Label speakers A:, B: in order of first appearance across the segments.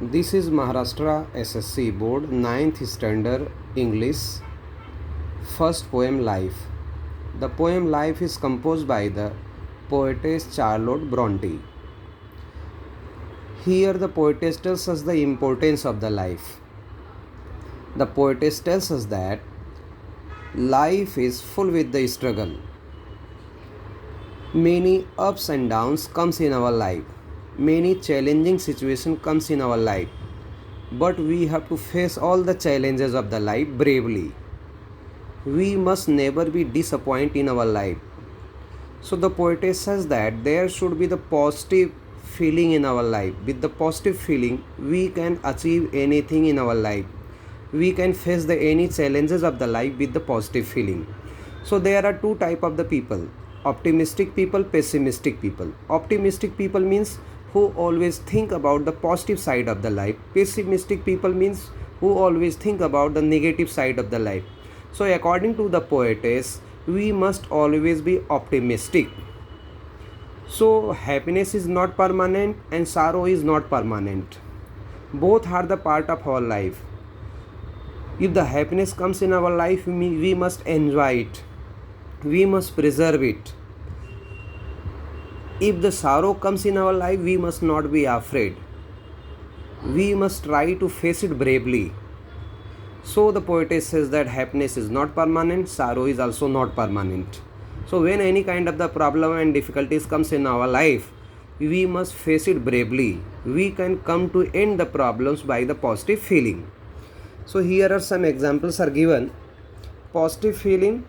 A: This is Maharashtra SSC Board 9th Standard English. First poem Life. The poem Life is composed by the poetess Charlotte Bronte. Here the poetess tells us the importance of the life. The poetess tells us that life is full with the struggle. Many ups and downs comes in our life. Many challenging situations comes in our life. But we have to face all the challenges of the life bravely. We must never be disappointed in our life. So the poetess says that there should be the positive feeling in our life. With the positive feeling, we can achieve anything in our life. We can face any challenges of the life with the positive feeling. So there are two type of the people: optimistic people, pessimistic people. Optimistic people means who always think about the positive side of the life. Pessimistic people means who always think about the negative side of the life. So according to the poetess, we must always be optimistic. So happiness is not permanent and sorrow is not permanent. Both are the part of our life. If the happiness comes in our life, we must enjoy it. We must preserve it. If the sorrow comes in our life, we must not be afraid. We must try to face it bravely. So the poetess says that happiness is not permanent, sorrow is also not permanent. So when any kind of the problem and difficulties comes in our life, we must face it bravely. We can come to end the problems by the positive feeling. So here are some examples are given: positive feeling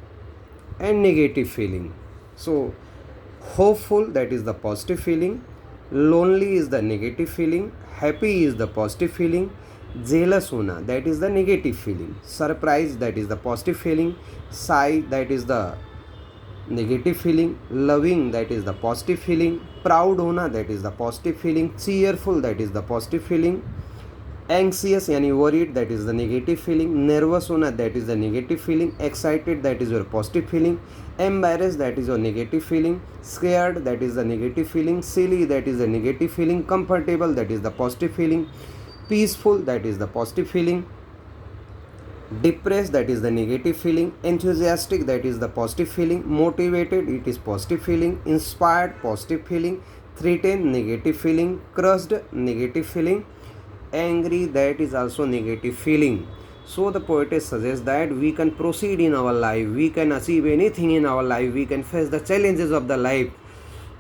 A: and negative feeling. So hopeful, that is the positive feeling; lonely is the negative feeling; happy is the positive feeling; jealous hona, that is the negative feeling; surprise, that is the positive feeling; sigh, that is the negative feeling; loving, that is the positive feeling; proud hona, that is the positive feeling; cheerful, that is the positive feeling; anxious yani worried, that is the negative feeling; nervous hona, that is the negative feeling; excited, that is your positive feeling; embarrassed, that is your negative feeling; scared, that is the negative feeling; silly, that is the negative feeling; comfortable, that is the positive feeling; peaceful, that is the positive feeling; depressed, that is the negative feeling; enthusiastic, that is the positive feeling; motivated, it is positive feeling; inspired, positive feeling; threatened, negative feeling; crushed, negative feeling; angry, that is also negative feeling. So the poetess suggests that we can proceed in our life, we can achieve anything in our life, we can face the challenges of the life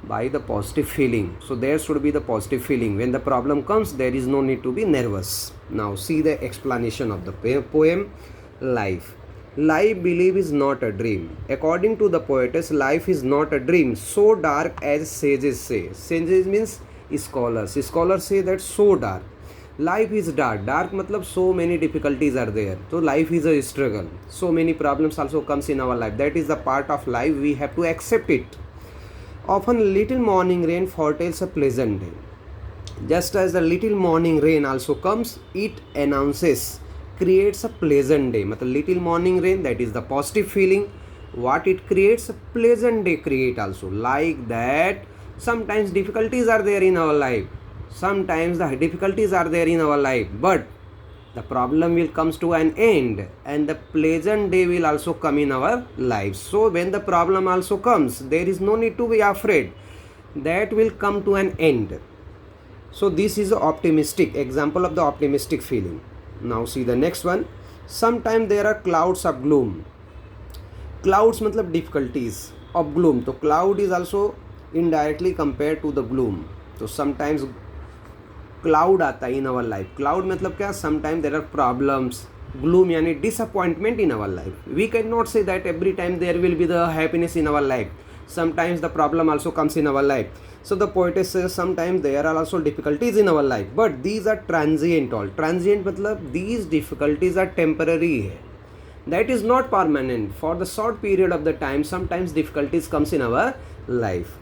A: by the positive feeling. So there should be the positive feeling. When the problem comes, there is no need to be nervous. Now see the explanation of the poem Life. Life, believe, is not a dream. According to the poetess, life is not a dream so dark as sages say. Sages means scholars. Scholars say that so dark. Life is dark. Dark matlab so many difficulties are there. So life is a struggle. So many problems also comes in our life. That is the part of life. We have to accept it. Often little morning rain foretells a pleasant day. Just as the little morning rain also comes, it announces, creates a pleasant day. Matlab little morning rain, that is the positive feeling. What it creates, a pleasant day create also. Like that, sometimes difficulties are there in our life. Sometimes the difficulties are there in our life, but the problem will comes to an end and the pleasant day will also come in our lives. So when the problem also comes, there is no need to be afraid. That will come to an end. So this is an optimistic example of the optimistic feeling. Now see the next one. Sometimes there are clouds of gloom. Clouds matlab difficulties of gloom. So cloud is also indirectly compared to the gloom. So sometimes cloud आता है in our life. Cloud मतलब क्या? Sometime there are problems, gloom यानी disappointment in our life. We can not say that every time there will be the happiness in our life. Sometimes the problem also comes in our life. So the poetess says sometimes there are also difficulties in our life, but these are transient. All transient मतलब these difficulties are temporary है. That is not permanent. For the short period of the time, sometimes difficulties comes in our life.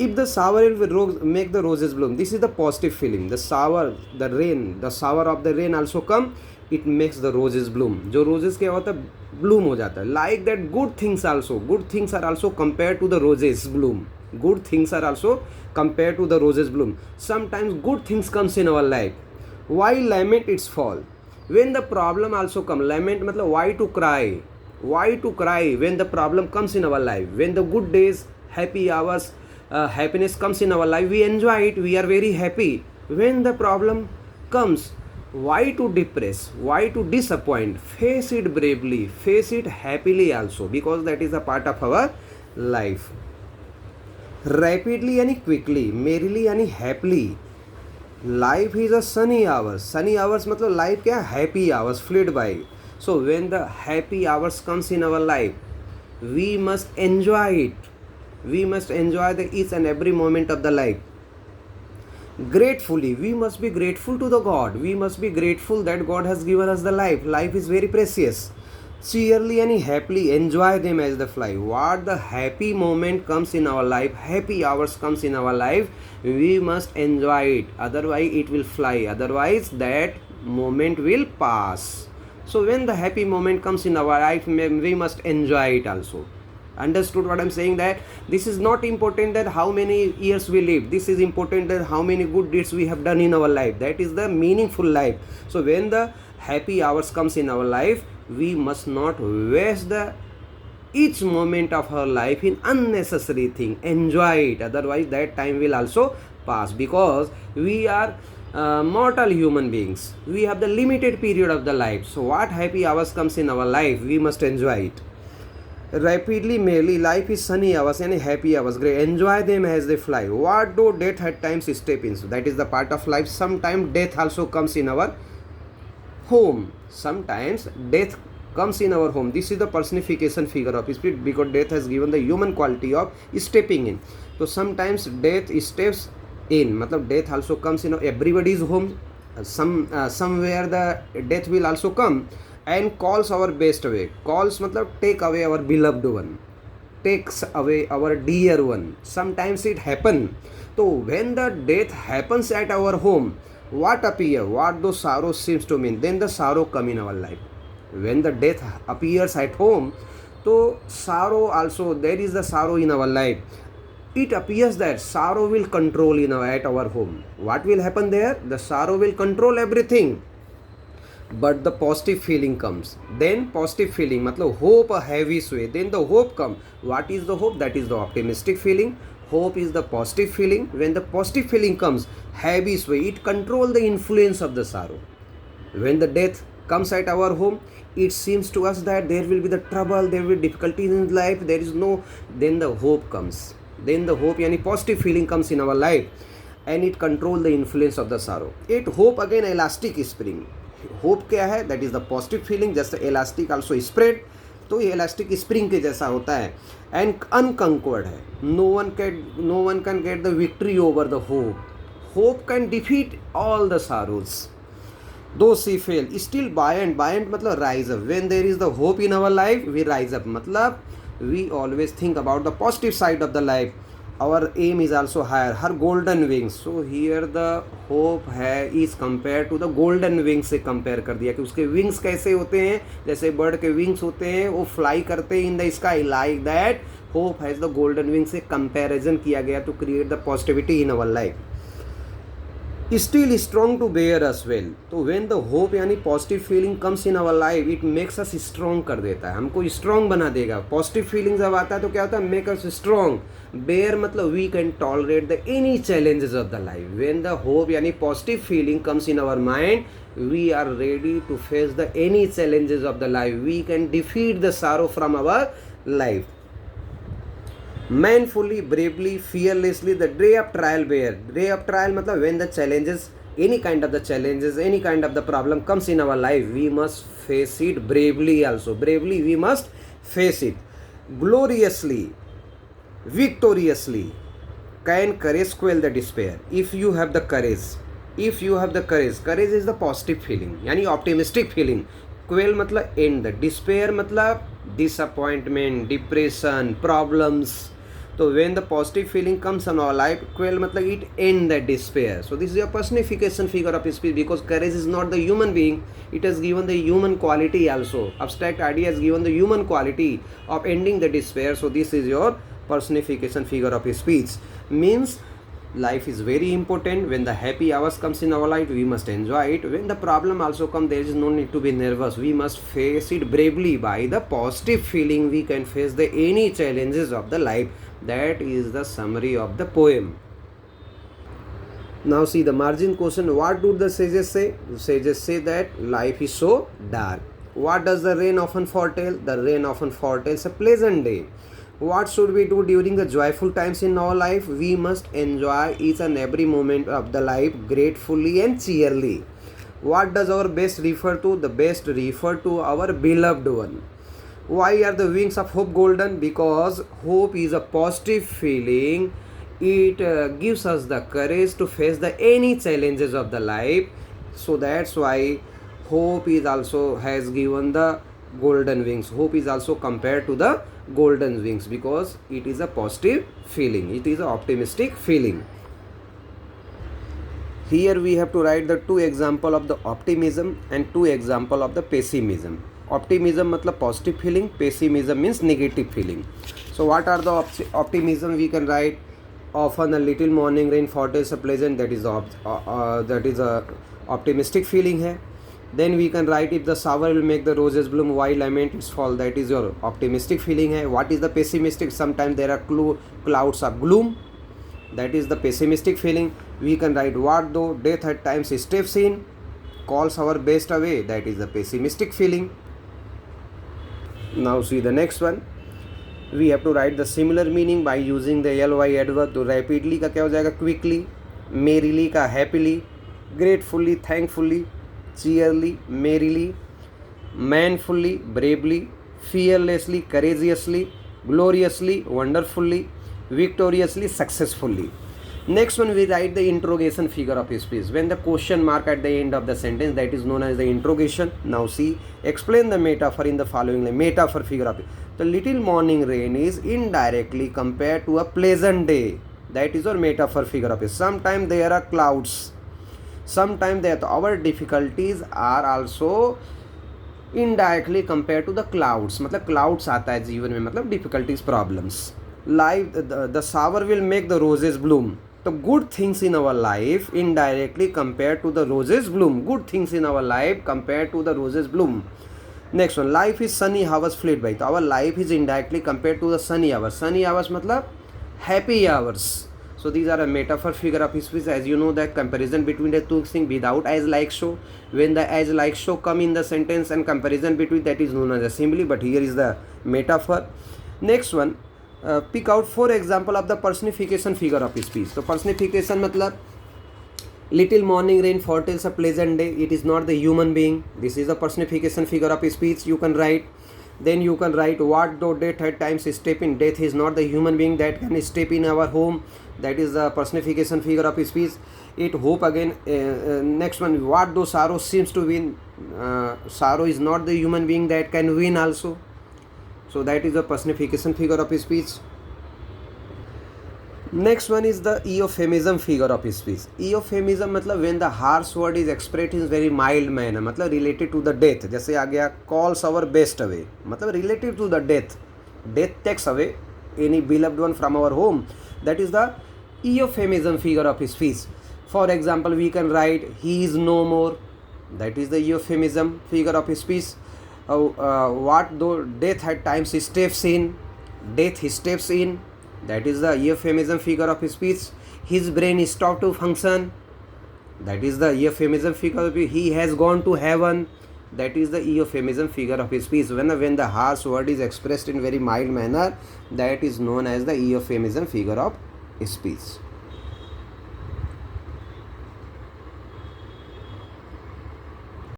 A: If the shower will make the roses bloom, this is the positive feeling. The shower, the rain, the shower of the rain also come, it makes the roses bloom. जो roses क्या होता है? Bloom हो जाता है. Like that, good things are also compared to the roses bloom. Good things are also compared to the roses bloom. Sometimes good things comes in our life. Why lament its fall? When the problem also come, lament matlab why to cry? Why to cry when the problem comes in our life? When the good days, happy hours, happiness comes in our life, we enjoy it, we are very happy. When the problem comes, why to depress? Why to disappoint? Face it bravely, face it happily also, because that is a part of our life. Rapidly and quickly, merrily and happily. Life is a sunny hours. Sunny hours मतलब life क्या? Happy hours fleet by. So when the happy hours comes in our life, we must enjoy it. We must enjoy the each and every moment of the life. Gratefully, we must be grateful to the God. We must be grateful that God has given us the life. Life is very precious. Cheerily and happily enjoy them as they fly. What the happy moment comes in our life, happy hours comes in our life, we must enjoy it. Otherwise it will fly. Otherwise that moment will pass. So when the happy moment comes in our life, we must enjoy it also. Understood what I'm saying? That this is not important that how many years we live. This is important that how many good deeds we have done in our life. That is the meaningful life. So when the happy hours comes in our life, we must not waste the each moment of our life in unnecessary thing. Enjoy it. Otherwise that time will also pass, because we are mortal human beings. We have the limited period of the life. So what happy hours comes in our life, we must enjoy it. Rapidly, merely, life is sunny hours and happy hours. Great. Enjoy them as they fly. What do death at times step in? So that is the part of life. Sometimes death also comes in our home. Sometimes death comes in our home. This is the personification figure of spirit, because death has given the human quality of stepping in. So sometimes death steps in. Matlab death also comes in everybody's home. Somewhere the death will also come and calls our best away. Calls matlab take away our beloved one, takes away our dear one. Sometimes it happen. So when the death happens at our home, what appear, what those sorrow seems to mean, then the sorrow come in our life. When the death appears at home, so sorrow also, there is the sorrow in our life. It appears that sorrow will control at our home. What will happen there? The sorrow will control everything. But the positive feeling comes. Then positive feeling, matlab hope a heavy sway. Then the hope come. What is the hope? That is the optimistic feeling. Hope is the positive feeling. When the positive feeling comes, heavy sway, it controls the influence of the sorrow. When the death comes at our home, it seems to us that there will be the trouble, there will be difficulties in life, there is no, then the hope comes. Then the hope, yani positive feeling comes in our life, and it controls the influence of the sorrow. It hope again elastic spring. Hope क्या है? That is the positive feeling. जैसे elastic also spread, तो ये elastic spring के जैसा होता है, and unconquered है. No one can get the victory over the hope. Hope can defeat all the sorrows. Though she fail still buoyant. Buoyant मतलब rise up. When there is the hope in our life, we rise up. मतलब we always think about the positive side of the life. our aim is also higher. Her golden wings, so here the hope है is compared to the golden wings से compare कर दिया कि उसके wings कैसे होते हैं, जैसे bird के wings होते हैं, वो fly करते हैं in the sky. Like that hope has the golden wings से comparison किया गया to create the positivity in our life. Still strong to bear as well. तो when the hope यानी positive feeling comes in our life, it makes us strong कर देता है, हमको strong बना देगा. positive feeling जब आता है तो क्या होता है? make us strong. bear मतलब we can tolerate the any challenges of the life. when the hope यानी positive feeling comes in our mind, we are ready to face the any challenges of the life. we can defeat the sorrow from our life. manfully, bravely, fearlessly, the day of trial bear. Day of trial मतलब when the challenges, any kind of the challenges, any kind of the problem comes in our life, we must face it bravely also. Bravely we must face it. Gloriously, victoriously, can courage quell the despair. If you have the courage, if you have the courage, courage is the positive feeling यानी optimistic feeling. quell मतलब end, the despair मतलब disappointment, depression, problems. So when the positive feeling comes in our life, quell matlab it end that despair. So this is a personification figure of speech, because courage is not the human being, it has given the human quality also. Abstract idea has given the human quality of ending the despair. So this is your personification figure of speech. Means Life is very important. When the happy hours comes in our life, we must enjoy it. When the problem also comes, there is no need to be nervous. We must face it bravely. By the positive feeling, we can face the any challenges of the life. That is the summary of the poem. Now see the margin question. What do the sages say? The sages say that life is so dark. What does the rain often foretell? The rain often foretells a pleasant day. What should we do during the joyful times in our life? We must enjoy each and every moment of the life gratefully and cheerily. What does our best refer to? The best refer to our beloved one. Why are the wings of hope golden? Because hope is a positive feeling. It gives us the courage to face the any challenges of the life. So that's why hope is also has given the golden wings. Hope is also compared to the golden wings because it is a positive feeling. It is an optimistic feeling. Here we have to write the two example of the optimism and two example of the pessimism. Optimism matlab positive feeling, pessimism means negative feeling. So what are the optimism? We can write often a little morning rain foretells a pleasant, that is a optimistic feeling hai. Then we can write if the shower will make the roses bloom, why lament its fall, that is your optimistic feeling hai. What is the pessimistic? Sometimes there are clouds of gloom, that is the pessimistic feeling. We can write what though death at times steps in, calls our best away, that is the pessimistic feeling. Now see the next one. We have to write the similar meaning by using the ly adverb. तो rapidly का क्या हो जाएगा? quickly, merrily का happily, gratefully thankfully, cheerily merrily, manfully bravely, fearlessly courageously, gloriously wonderfully, victoriously successfully. Next one, we write the interrogation figure of speech. When the question mark at the end of the sentence, that is known as the interrogation. Now see, explain the metaphor in the following line. Metaphor figure of speech. The little morning rain is indirectly compared to a pleasant day. That is our metaphor figure of speech. Sometimes there are clouds. Sometimes that our difficulties are also indirectly compared to the clouds. मतलब clouds आता है जीवन में, मतलब difficulties, problems. Life, the shower will make the roses bloom. The good things in our life indirectly compared to the roses bloom. Good things in our life compared to the roses bloom. Next one, life is sunny hours fleet by. So our life is indirectly compared to the sunny hours. Sunny hours मतलब happy hours. So these are a metaphor figure of speech. As you know that comparison between the two things without as like show. When the as like show come in the sentence and comparison between, that is known as a simile. But here is the metaphor. Next one. Pick out 4 example of the personification figure of speech. So personification मतलब little morning rain foretells a pleasant day. It is not the human being. This is the personification figure of speech. You can write. Then you can write what though death at times step in. Death is not the human being that can step in our home. That is the personification figure of speech. It hope again. Next one, what though sorrow seems to win. Sorrow is not the human being that can win also. So that is a personification figure of speech. Next one is the euphemism figure of speech. Euphemism मतलब when the harsh word is expressed in very mild manner, मतलब related to the death. जैसे आ गया calls our best away, मतलब related to the death. Death takes away any beloved one from our home. That is the euphemism figure of speech. For example, we can write he is no more. That is the euphemism figure of speech. What though death at times steps in. Death steps in. That is the euphemism figure of speech. His brain stopped to function. That is the euphemism figure of speech. He has gone to heaven. That is the euphemism figure of speech. When the harsh word is expressed in very mild manner, that is known as the euphemism figure of speech.